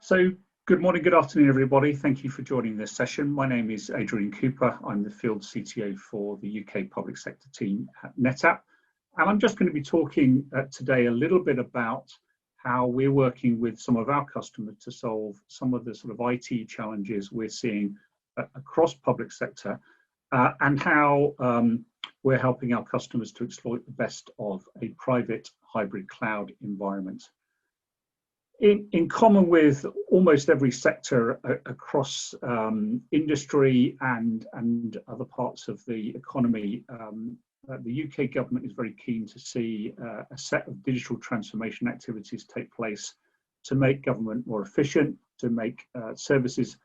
So good morning, good afternoon, everybody. Thank you for joining this session. My name is Adrian Cooper. I'm the field CTO for the UK public sector team at NetApp. And I'm just going to be talking today a little bit about how we're working with some of our customers to solve some of the sort of IT challenges we're seeing across public sector and how we're helping our customers to exploit the best of a private hybrid cloud environment. In common with almost every sector across industry and other parts of the economy, the UK government is very keen to see a set of digital transformation activities take place to make government more efficient, to make services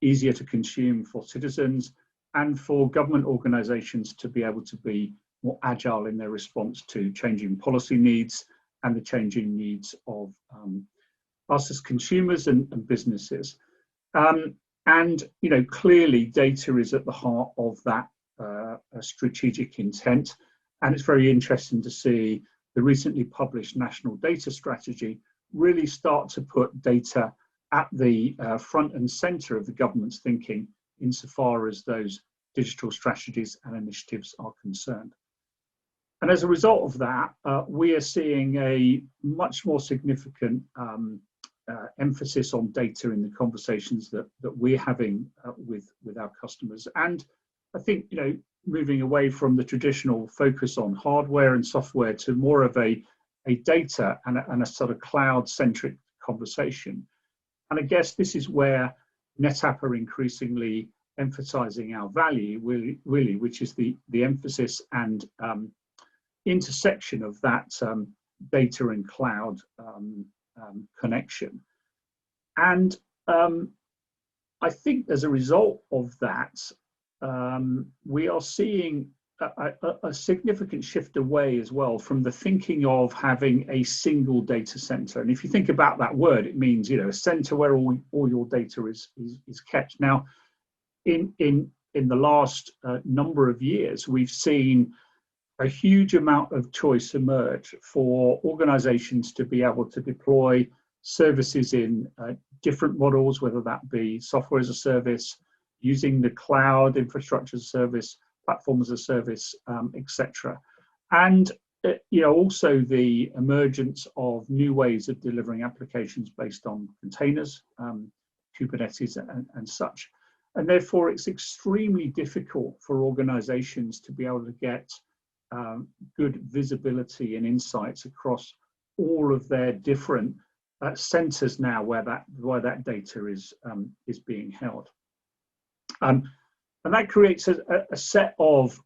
easier to consume for citizens, and for government organisations to be able to be more agile in their response to changing policy needs and the changing needs of us as consumers and businesses. And you know, clearly data is at the heart of that strategic intent, and it's very interesting to see the recently published National Data Strategy really start to put data at the front and centre of the government's thinking insofar as those digital strategies and initiatives are concerned. And as a result of that, we are seeing a much more significant emphasis on data in the conversations that we're having with our customers. And I think, you know, moving away from the traditional focus on hardware and software to more of a data and a sort of cloud-centric conversation. And I guess this is where NetApp are increasingly emphasizing our value, really, which is the emphasis and intersection of that data and cloud connection. And I think as a result of that, we are seeing a significant shift away as well from the thinking of having a single data center. And if you think about that word, it means, you know, a center where all your data is kept. Now, in the last number of years, we've seen a huge amount of choice emerge for organizations to be able to deploy services in different models, whether that be software as a service, using the cloud infrastructure as a service, platform as a service, etc. And you know, also the emergence of new ways of delivering applications based on containers, Kubernetes and such. And therefore, it's extremely difficult for organizations to be able to get good visibility and insights across all of their different centers now where that data is being held, and that creates a set of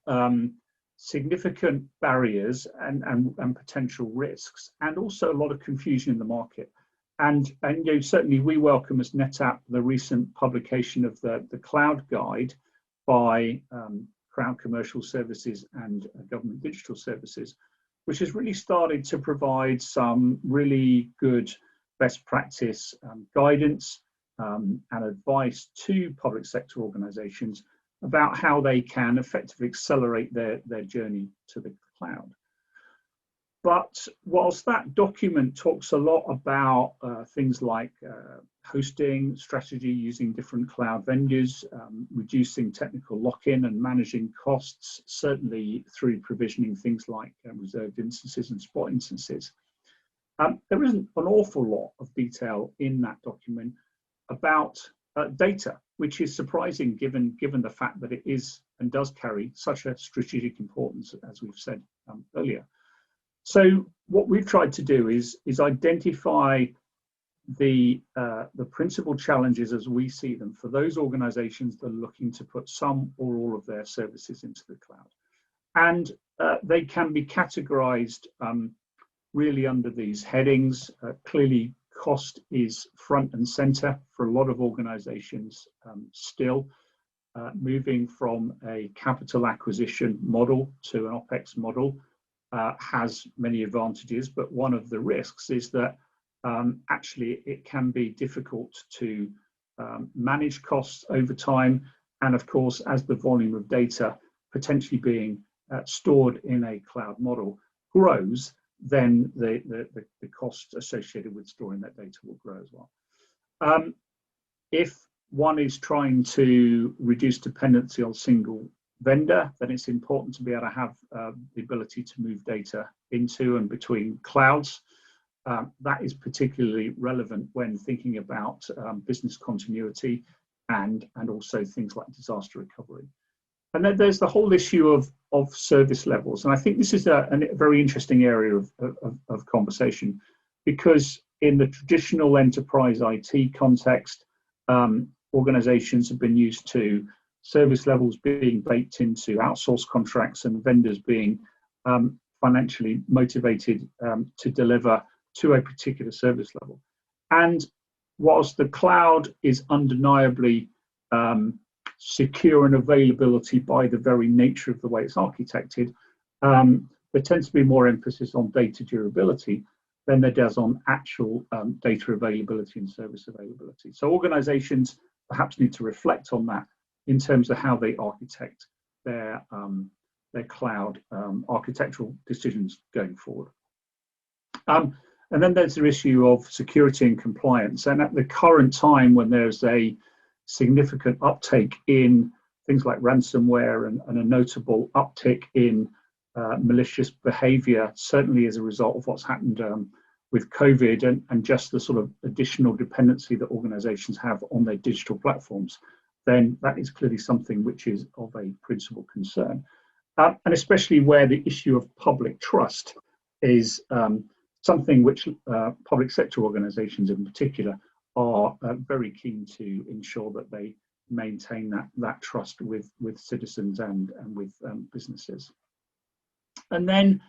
significant barriers and potential risks, and also a lot of confusion in the market. And you know, certainly we welcome as NetApp the recent publication of the Cloud Guide by Crown Commercial Services and Government Digital Services, which has really started to provide some really good best practice guidance and advice to public sector organizations about how they can effectively accelerate their journey to the cloud. But whilst that document talks a lot about things like hosting strategy, using different cloud vendors, reducing technical lock-in and managing costs, certainly through provisioning things like reserved instances and spot instances, there isn't an awful lot of detail in that document about data, which is surprising given the fact that it is and does carry such a strategic importance, as we've said earlier. So what we've tried to do is identify the principal challenges as we see them for those organizations that are looking to put some or all of their services into the cloud. And they can be categorized really under these headings. Clearly, cost is front and center for a lot of organizations still. Moving from a capital acquisition model to an OpEx model has many advantages, but one of the risks is that actually it can be difficult to manage costs over time. And of course, as the volume of data potentially being stored in a cloud model grows, then the cost associated with storing that data will grow as well. If one is trying to reduce dependency on single vendor, then it's important to be able to have the ability to move data into and between clouds. That is particularly relevant when thinking about business continuity and also things like disaster recovery. And then there's the whole issue of service levels. And I think this is a very interesting area of conversation, because in the traditional enterprise IT context, organizations have been used to service levels being baked into outsourced contracts and vendors being financially motivated to deliver to a particular service level. And whilst the cloud is undeniably secure and availability by the very nature of the way it's architected, there tends to be more emphasis on data durability than there does on actual data availability and service availability. So organizations perhaps need to reflect on that in terms of how they architect their cloud architectural decisions going forward. And then there's the issue of security and compliance. And at the current time, when there's a significant uptake in things like ransomware and a notable uptick in malicious behavior, certainly as a result of what's happened with COVID and just the sort of additional dependency that organizations have on their digital platforms, then that is clearly something which is of a principal concern. And especially where the issue of public trust is something which public sector organizations in particular are very keen to ensure that they maintain that trust with citizens and with businesses. And then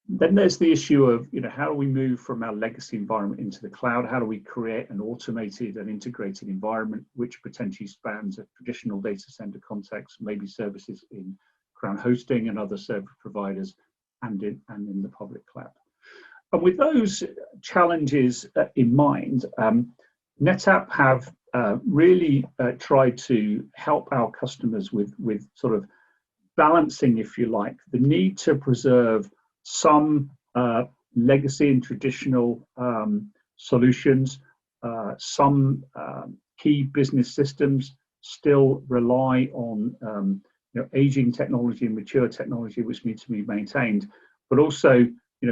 there's the issue of, how do we move from our legacy environment into the cloud? How do we create an automated and integrated environment which potentially spans a traditional data center context, maybe services in Crown Hosting and other service providers, and in the public cloud? And with those challenges in mind, NetApp have really tried to help our customers with sort of balancing, if you like, the need to preserve some legacy and traditional solutions. Some key business systems still rely on aging technology and mature technology which needs to be maintained, but also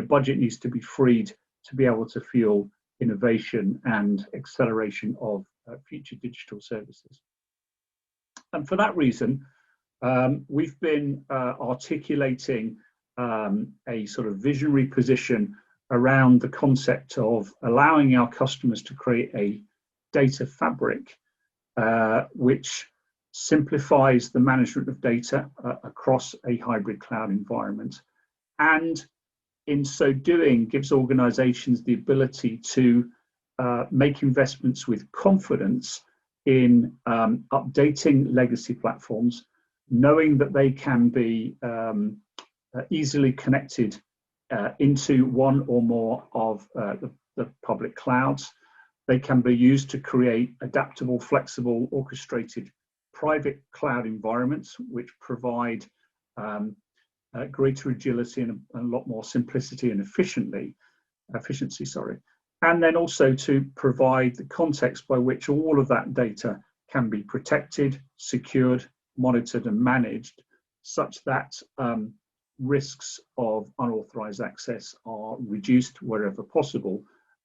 budget needs to be freed to be able to fuel innovation and acceleration of future digital services. And for that reason, we've been articulating a sort of visionary position around the concept of allowing our customers to create a data fabric which simplifies the management of data across a hybrid cloud environment, and in so doing gives organizations the ability to make investments with confidence in updating legacy platforms, knowing that they can be easily connected into one or more of the public clouds. They can be used to create adaptable, flexible, orchestrated private cloud environments which provide greater agility and a lot more simplicity and efficiency, and then also to provide the context by which all of that data can be protected, secured, monitored and managed, such that risks of unauthorized access are reduced wherever possible,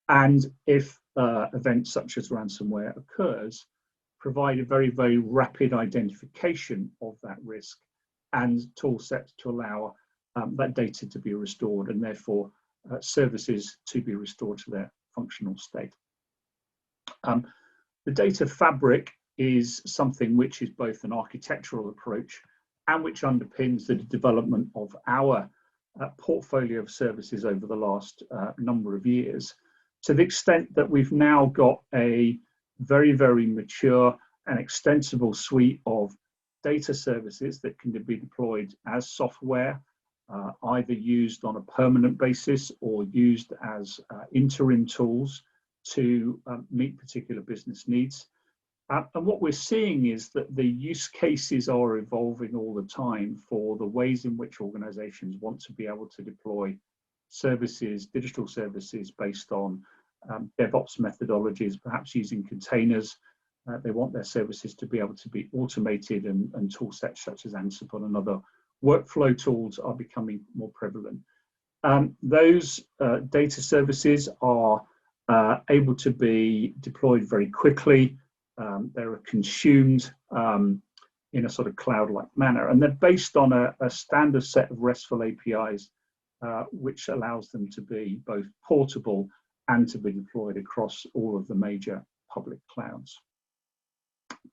and if events such as ransomware occurs, provide a very, very rapid identification of that risk and tool sets to allow that data to be restored, and therefore services to be restored to their functional state. The data fabric is something which is both an architectural approach and which underpins the development of our portfolio of services over the last number of years, to the extent that we've now got a very, very mature and extensible suite of data services that can be deployed as software, either used on a permanent basis or used as interim tools to meet particular business needs. And what we're seeing is that the use cases are evolving all the time for the ways in which organizations want to be able to deploy services, digital services based on DevOps methodologies, perhaps using containers. They want their services to be able to be automated, and tool sets such as Ansible and other workflow tools are becoming more prevalent. Those data services are able to be deployed very quickly. They're consumed in a sort of cloud-like manner, and they're based on a standard set of RESTful APIs, which allows them to be both portable and to be deployed across all of the major public clouds.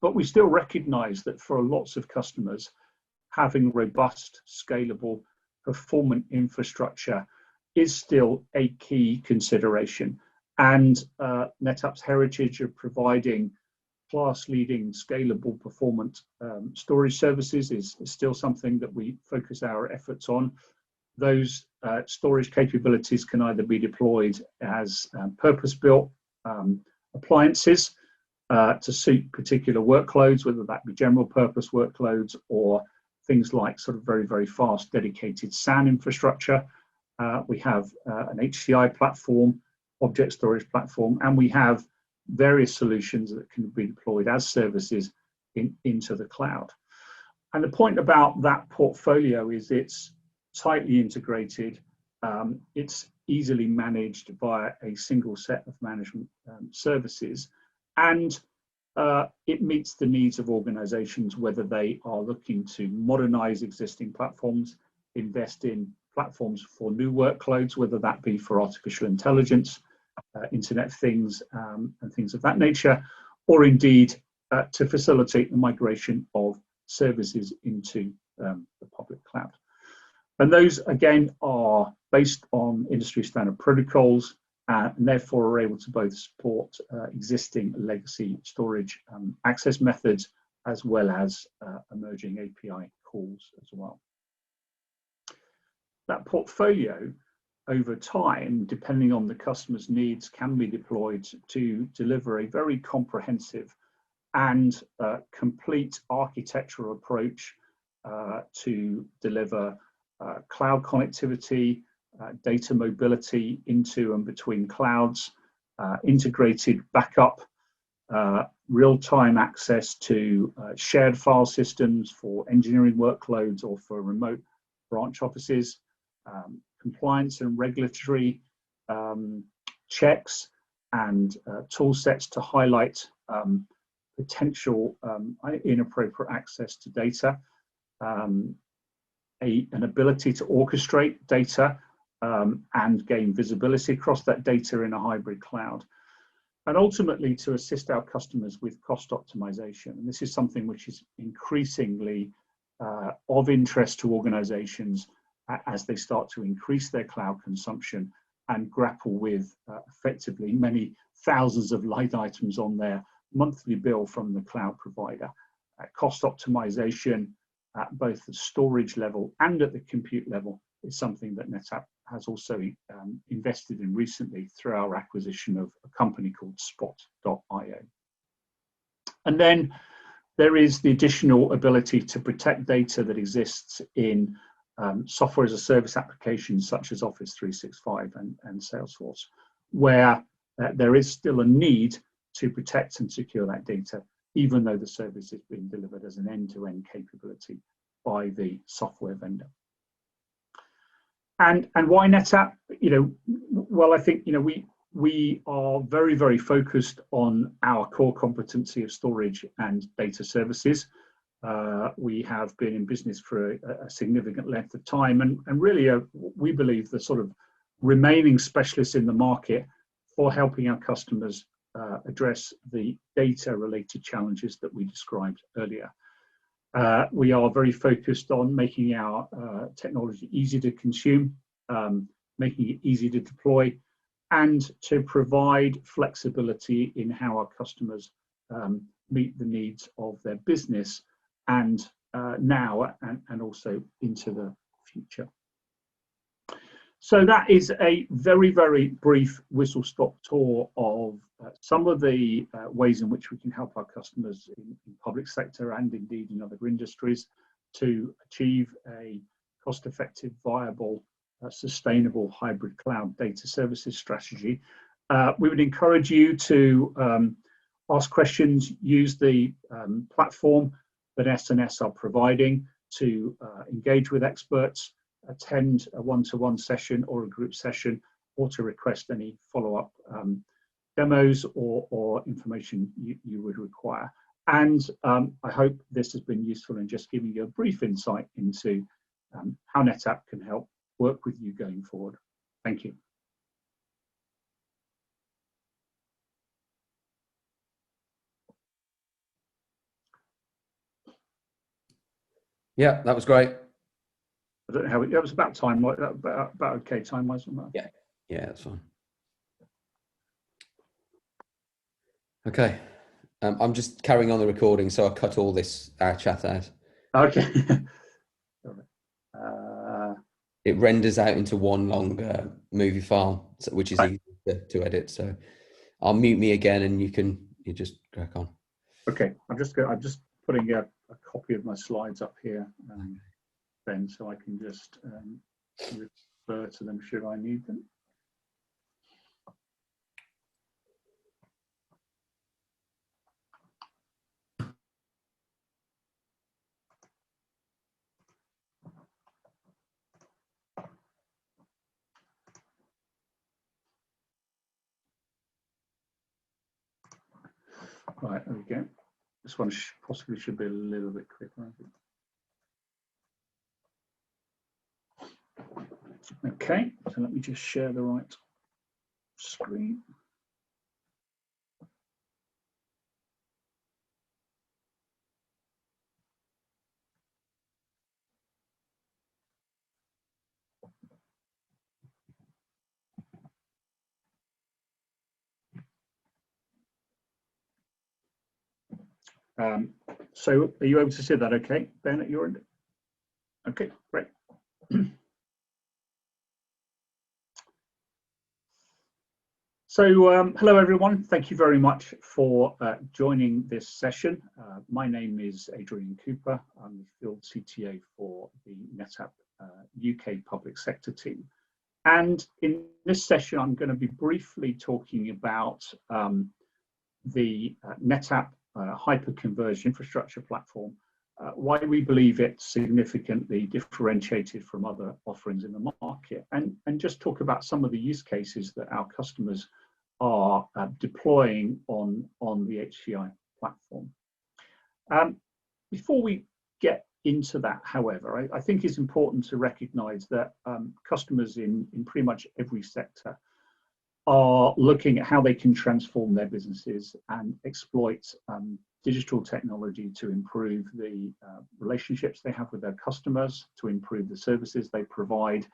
But we still recognize that for lots of customers, having robust, scalable, performant infrastructure is still a key consideration. And NetApp's heritage of providing class-leading, scalable, performant storage services is still something that we focus our efforts on. Those storage capabilities can either be deployed as purpose-built appliances to suit particular workloads, whether that be general purpose workloads or things like sort of very, very fast dedicated SAN infrastructure. We have an HCI platform, object storage platform, and we have various solutions that can be deployed as services into the cloud. And the point about that portfolio is it's tightly integrated, it's easily managed via a single set of management services, and it meets the needs of organizations, whether they are looking to modernize existing platforms, invest in platforms for new workloads, whether that be for artificial intelligence, Internet of Things, and things of that nature, or indeed to facilitate the migration of services into the public cloud. And those, again, are based on industry standard protocols, and therefore are able to both support existing legacy storage access methods, as well as emerging API calls as well. That portfolio, over time, depending on the customer's needs, can be deployed to deliver a very comprehensive and complete architectural approach to deliver cloud connectivity, data mobility into and between clouds, integrated backup, real-time access to shared file systems for engineering workloads or for remote branch offices, compliance and regulatory checks and tool sets to highlight potential inappropriate access to data, an ability to orchestrate data and gain visibility across that data in a hybrid cloud, and ultimately to assist our customers with cost optimization. And this is something which is increasingly of interest to organizations as they start to increase their cloud consumption and grapple with effectively many thousands of line items on their monthly bill from the cloud provider. Cost optimization at both the storage level and at the compute level is something that NetApp has also invested in recently through our acquisition of a company called Spot.io. And then there is the additional ability to protect data that exists in software as a service applications such as Office 365 and Salesforce, where there is still a need to protect and secure that data, even though the service is being delivered as an end-to-end capability by the software vendor. And why NetApp? Well, I think we are very, very focused on our core competency of storage and data services. We have been in business for a significant length of time, and really we believe the sort of remaining specialists in the market for helping our customers address the data-related challenges that we described earlier. We are very focused on making our technology easy to consume, making it easy to deploy, and to provide flexibility in how our customers meet the needs of their business and now and also into the future. So that is a very, very brief whistle-stop tour of some of the ways in which we can help our customers in public sector and indeed in other industries to achieve a cost-effective, viable, sustainable hybrid cloud data services strategy. We would encourage you to ask questions, use the platform that SNS are providing to engage with experts, attend a one-to-one session or a group session, or to request any follow-up demos or information you would require. And I hope this has been useful in just giving you a brief insight into how NetApp can help work with you going forward. Thank you. Yeah, that was great. I don't know how it was about time, about okay time-wise. Yeah, that's fine. Okay, I'm just carrying on the recording, so I'll cut all this chat out. Okay. It renders out into one long movie file, which is easy to edit. So I'll mute me again, and you just crack on. Okay, I'm just putting a copy of my slides up here, Ben, so I can just refer to them should I need them. Right, there we go. This one possibly should be a little bit quicker, I think. Okay, so let me just share the right screen. So are you able to see that okay, Ben, at your end? Okay, great. So hello everyone, thank you very much for joining this session. My name is Adrian Cooper. I'm the Field CTO for the NetApp UK Public Sector team. And in this session, I'm going to be briefly talking about the NetApp hyperconverged infrastructure platform, why we believe it's significantly differentiated from other offerings in the market, and just talk about some of the use cases that our customers are deploying on the HCI platform. Before we get into that, however, I think it's important to recognize that customers in pretty much every sector are looking at how they can transform their businesses and exploit digital technology to improve the relationships they have with their customers, to improve the services they provide,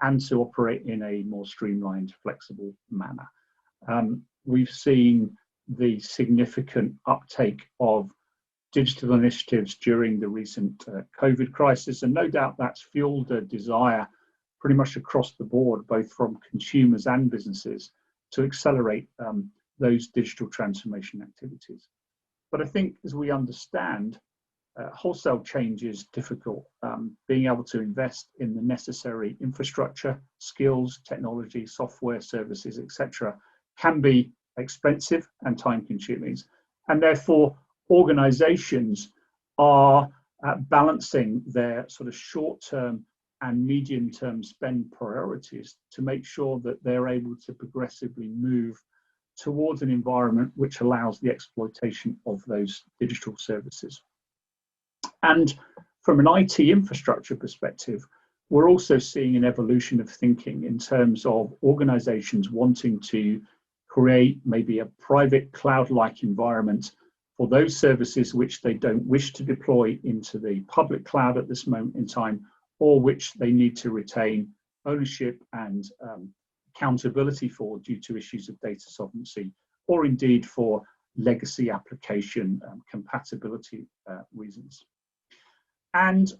and to operate in a more streamlined, flexible manner. We've seen the significant uptake of digital initiatives during the recent COVID crisis, and no doubt that's fueled a desire pretty much across the board, both from consumers and businesses, to accelerate those digital transformation activities. But I think, as we understand, wholesale change is difficult. Being able to invest in the necessary infrastructure, skills, technology, software, services, etc., can be expensive and time-consuming, and therefore organizations are balancing their sort of short-term and medium-term spend priorities to make sure that they're able to progressively move towards an environment which allows the exploitation of those digital services. And from an IT infrastructure perspective, we're also seeing an evolution of thinking in terms of organizations wanting to create maybe a private cloud-like environment for those services which they don't wish to deploy into the public cloud at this moment in time, or which they need to retain ownership and accountability for due to issues of data sovereignty, or indeed for legacy application compatibility reasons. And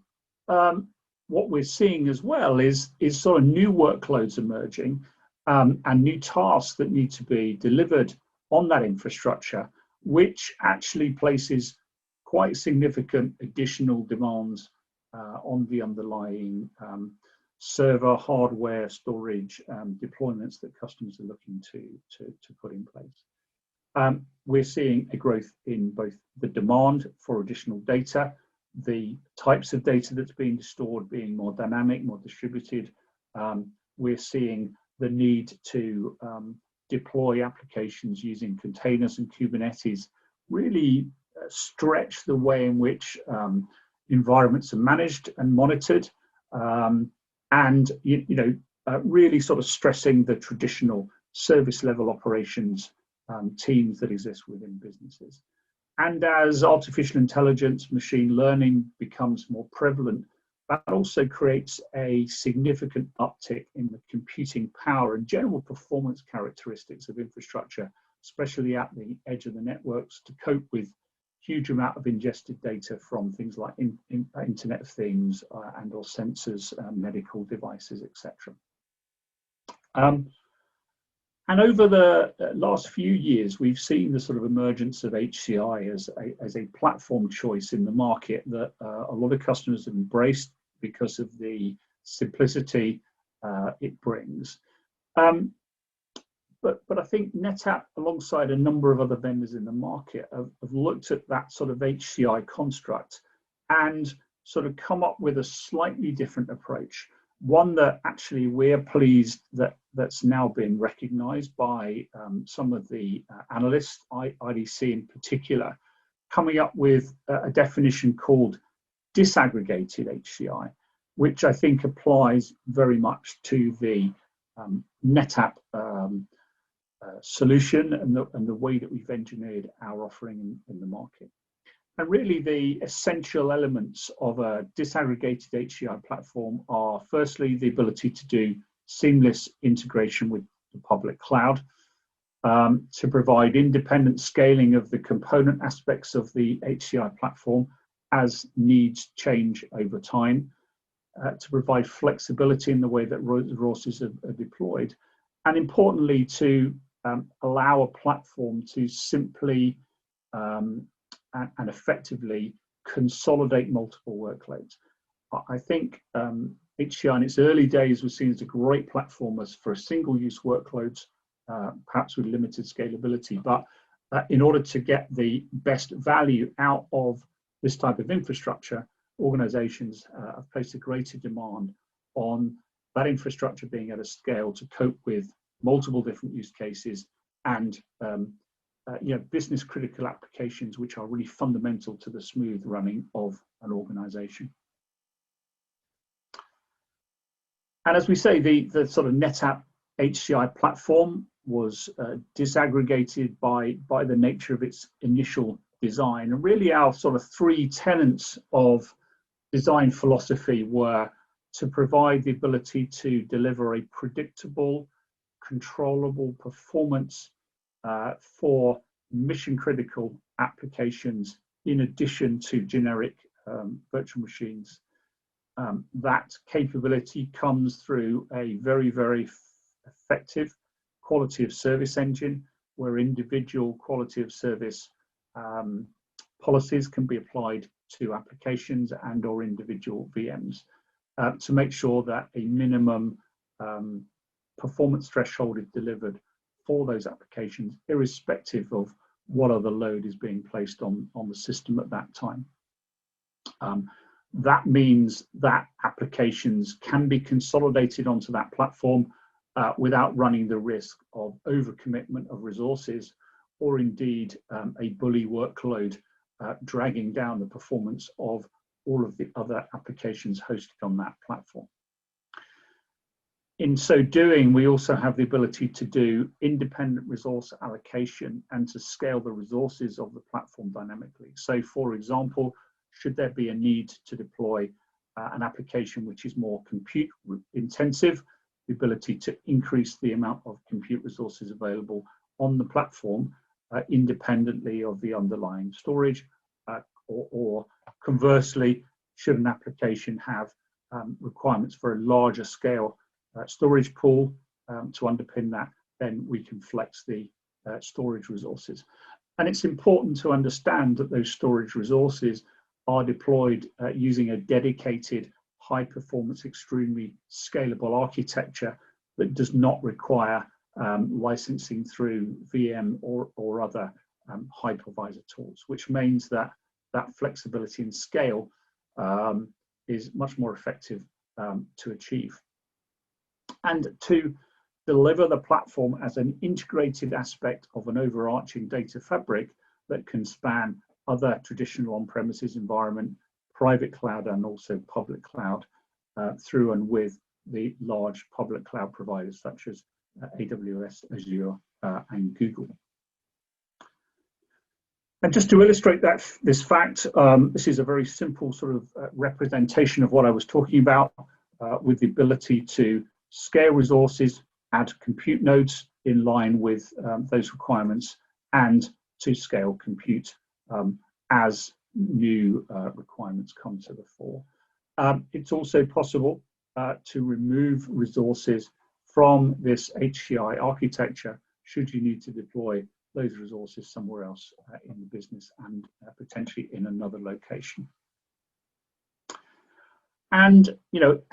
what we're seeing as well is sort of new workloads emerging and new tasks that need to be delivered on that infrastructure, which actually places quite significant additional demands on the underlying server, hardware, storage deployments that customers are looking to put in place. We're seeing a growth in both the demand for additional data, the types of data that's being stored being more dynamic, more distributed. We're seeing the need to deploy applications using containers and Kubernetes really stretch the way in which environments are managed and monitored, and really sort of stressing the traditional service level operations teams that exist within businesses. And as artificial intelligence, machine learning becomes more prevalent, that also creates a significant uptick in the computing power and general performance characteristics of infrastructure, especially at the edge of the networks, to cope with huge amount of ingested data from things like Internet of Things and or sensors, medical devices, etc. And over the last few years, we've seen the sort of emergence of HCI as a platform choice in the market that a lot of customers have embraced because of the simplicity it brings. But I think NetApp, alongside a number of other vendors in the market, have looked at that sort of HCI construct and sort of come up with a slightly different approach. One that actually we're pleased that's now been recognized by some of the analysts, IDC in particular, coming up with a definition called disaggregated HCI, which I think applies very much to the NetApp solution and the way that we've engineered our offering in the market. And really the essential elements of a disaggregated HCI platform are, firstly, the ability to do seamless integration with the public cloud, to provide independent scaling of the component aspects of the HCI platform as needs change over time, to provide flexibility in the way that resources are deployed, and importantly, to allow a platform to simply and effectively consolidate multiple workloads. I think HCI in its early days was seen as a great platform for single-use workloads, perhaps with limited scalability. But in order to get the best value out of this type of infrastructure, organizations have placed a greater demand on that infrastructure being at a scale to cope with multiple different use cases and business critical applications which are really fundamental to the smooth running of an organization. And as we say, the sort of NetApp HCI platform was disaggregated by the nature of its initial design. And really our sort of three tenets of design philosophy were to provide the ability to deliver a predictable, controllable performance for mission critical applications in addition to generic virtual machines. That capability comes through a very, very effective quality of service engine where individual quality of service policies can be applied to applications and or individual VMs to make sure that a minimum performance threshold is delivered for those applications, irrespective of what other load is being placed on the system at that time. That means that applications can be consolidated onto that platform without running the risk of overcommitment of resources or indeed a bully workload dragging down the performance of all of the other applications hosted on that platform. In so doing, we also have the ability to do independent resource allocation and to scale the resources of the platform dynamically. So for example, should there be a need to deploy an application which is more compute intensive, the ability to increase the amount of compute resources available on the platform independently of the underlying storage, or conversely, should an application have requirements for a larger scale storage pool to underpin that, then we can flex the storage resources. And it's important to understand that those storage resources are deployed using a dedicated high performance, extremely scalable architecture that does not require licensing through VM or other hypervisor tools, which means that that flexibility and scale is much more effective to achieve. And to deliver the platform as an integrated aspect of an overarching data fabric that can span other traditional on-premises environment, private cloud, and also public cloud through and with the large public cloud providers such as AWS, Azure, and Google. And just to illustrate this fact, this is a very simple sort of representation of what I was talking about with the ability to scale resources, add compute nodes in line with those requirements, and to scale compute as new requirements come to the fore. It's also possible to remove resources from this HCI architecture should you need to deploy those resources somewhere else in the business and potentially in another location. And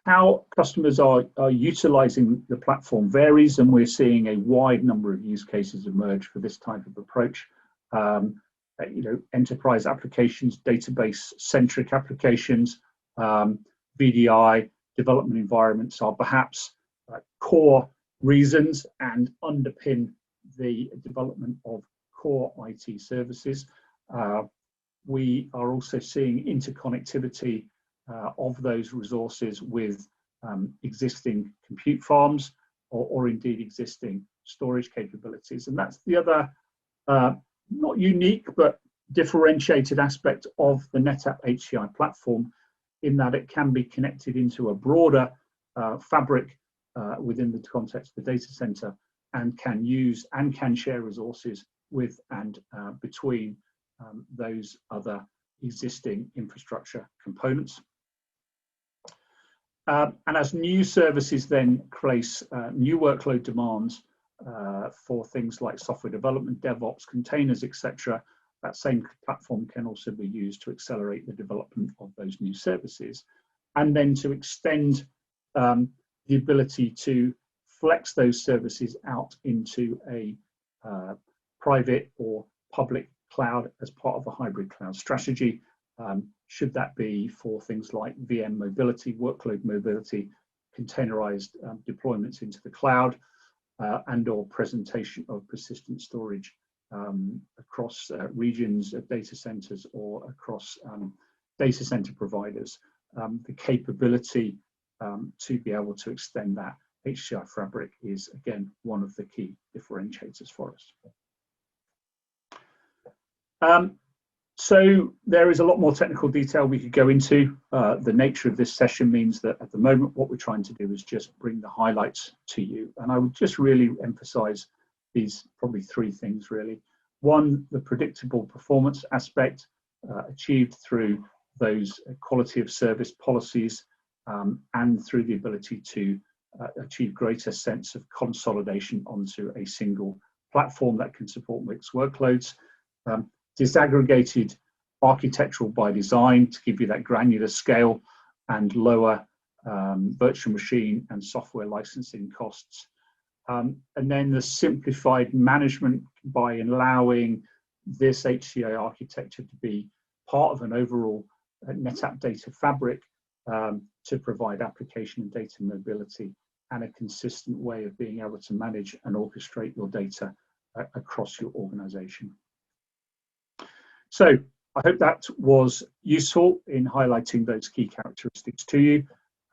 how customers are utilizing the platform varies, and we're seeing a wide number of use cases emerge for this type of approach. Enterprise applications, database-centric applications, VDI, development environments are perhaps core reasons and underpin the development of core IT services. We are also seeing interconnectivity of those resources with existing compute farms or indeed existing storage capabilities. And that's the other not unique but differentiated aspect of the NetApp HCI platform, in that it can be connected into a broader fabric within the context of the data center, and can use and can share resources with and between those other existing infrastructure components. And as new services then place new workload demands for things like software development, DevOps, containers, etc., that same platform can also be used to accelerate the development of those new services, and then to extend the ability to flex those services out into a private or public cloud as part of a hybrid cloud strategy. Should that be for things like VM mobility, workload mobility, containerized deployments into the cloud, and or presentation of persistent storage across regions of data centers or across data center providers. The capability to be able to extend that HCI fabric is, again, one of the key differentiators for us. So there is a lot more technical detail we could go into. The nature of this session means that at the moment what we're trying to do is just bring the highlights to you. And I would just really emphasize these probably three things really. One, the predictable performance aspect achieved through those quality of service policies and through the ability to achieve greater sense of consolidation onto a single platform that can support mixed workloads. Disaggregated architectural by design to give you that granular scale and lower virtual machine and software licensing costs. And then the simplified management by allowing this HCI architecture to be part of an overall NetApp data fabric to provide application and data mobility and a consistent way of being able to manage and orchestrate your data across your organization. So I hope that was useful in highlighting those key characteristics to you.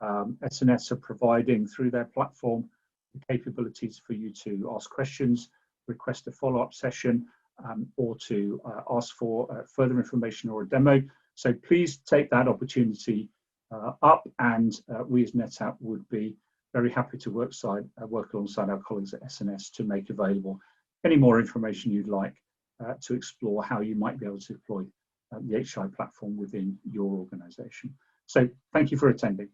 SNS are providing through their platform the capabilities for you to ask questions, request a follow-up session, or to ask for further information or a demo. So please take that opportunity up, and we as NetApp would be very happy to work alongside our colleagues at SNS to make available any more information you'd like to explore how you might be able to deploy the HCI platform within your organization. So thank you for attending.